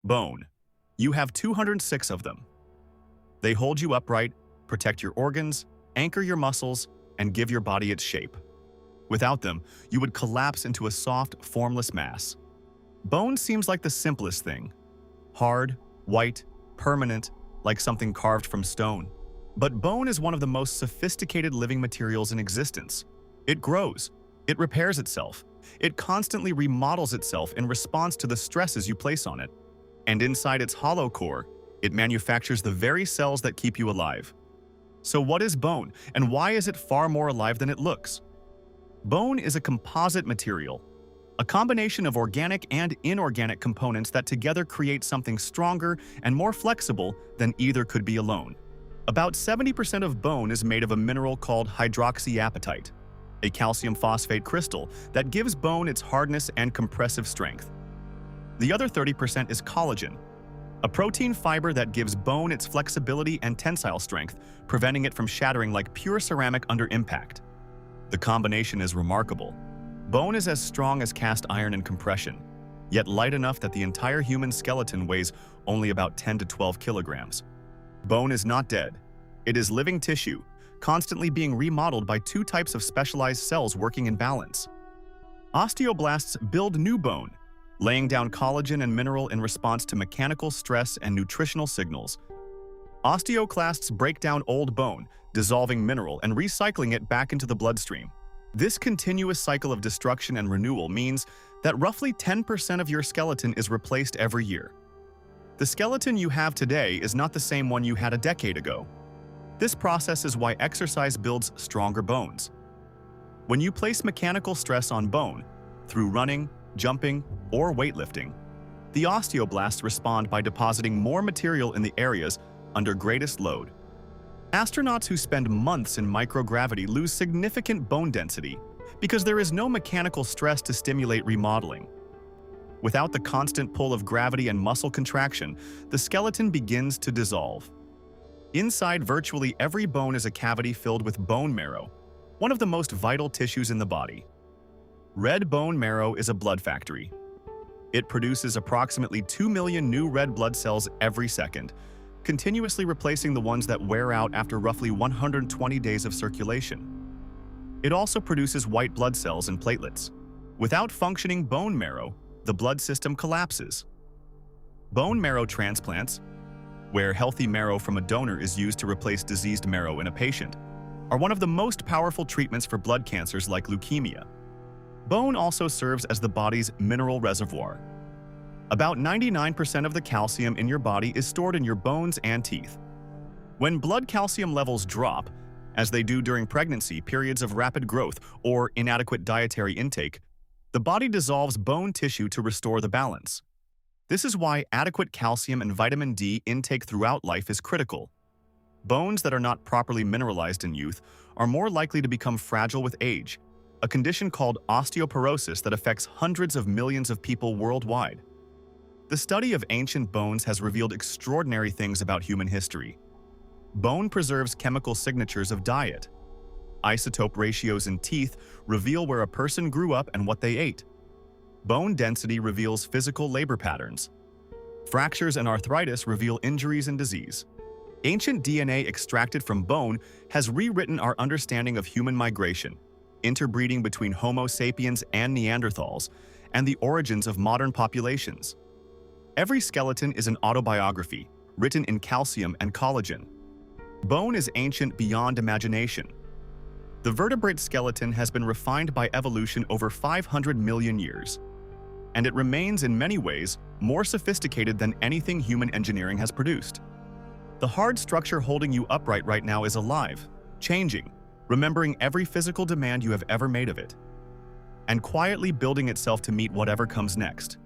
Bone. You have 206 of them. They hold you upright, protect your organs, anchor your muscles, and give your body its shape. Without them, you would collapse into a soft, formless mass. Bone seems like the simplest thing. Hard, white, permanent, like something carved from stone. But bone is one of the most sophisticated living materials in existence. It grows. It repairs itself. It constantly remodels itself in response to the stresses you place on it. And inside its hollow core, it manufactures the very cells that keep you alive. So what is bone, and why is it far more alive than it looks? Bone is a composite material, a combination of organic and inorganic components that together create something stronger and more flexible than either could be alone. About 70% of bone is made of a mineral called hydroxyapatite, a calcium phosphate crystal that gives bone its hardness and compressive strength. The other 30% is collagen, a protein fiber that gives bone its flexibility and tensile strength, preventing it from shattering like pure ceramic under impact. The combination is remarkable. Bone is as strong as cast iron in compression, yet light enough that the entire human skeleton weighs only about 10 to 12 kilograms. Bone is not dead. It is living tissue, constantly being remodeled by two types of specialized cells working in balance. Osteoblasts build new bone, laying down collagen and mineral in response to mechanical stress and nutritional signals. Osteoclasts break down old bone, dissolving mineral and recycling it back into the bloodstream. This continuous cycle of destruction and renewal means that roughly 10% of your skeleton is replaced every year. The skeleton you have today is not the same one you had a decade ago. This process is why exercise builds stronger bones. When you place mechanical stress on bone, through running, jumping, or weightlifting, the osteoblasts respond by depositing more material in the areas under greatest load. Astronauts who spend months in microgravity lose significant bone density because there is no mechanical stress to stimulate remodeling. Without the constant pull of gravity and muscle contraction, the skeleton begins to dissolve. Inside virtually every bone is a cavity filled with bone marrow, one of the most vital tissues in the body. Red bone marrow is a blood factory. It produces approximately 2 million new red blood cells every second, continuously replacing the ones that wear out after roughly 120 days of circulation. It also produces white blood cells and platelets. Without functioning bone marrow, the blood system collapses. Bone marrow transplants, where healthy marrow from a donor is used to replace diseased marrow in a patient, are one of the most powerful treatments for blood cancers like leukemia. Bone also serves as the body's mineral reservoir. About 99% of the calcium in your body is stored in your bones and teeth. When blood calcium levels drop, as they do during pregnancy, periods of rapid growth, or inadequate dietary intake, the body dissolves bone tissue to restore the balance. This is why adequate calcium and vitamin D intake throughout life is critical. Bones that are not properly mineralized in youth are more likely to become fragile with age, a condition called osteoporosis that affects hundreds of millions of people worldwide. The study of ancient bones has revealed extraordinary things about human history. Bone preserves chemical signatures of diet. Isotope ratios in teeth reveal where a person grew up and what they ate. Bone density reveals physical labor patterns. Fractures and arthritis reveal injuries and disease. Ancient DNA extracted from bone has rewritten our understanding of human migration, interbreeding between Homo sapiens and Neanderthals, and the origins of modern populations. Every skeleton is an autobiography, written in calcium and collagen. Bone is ancient beyond imagination. The vertebrate skeleton has been refined by evolution over 500 million years, and it remains in many ways more sophisticated than anything human engineering has produced. The hard structure holding you upright right now is alive, changing, remembering every physical demand you have ever made of it, and quietly building itself to meet whatever comes next.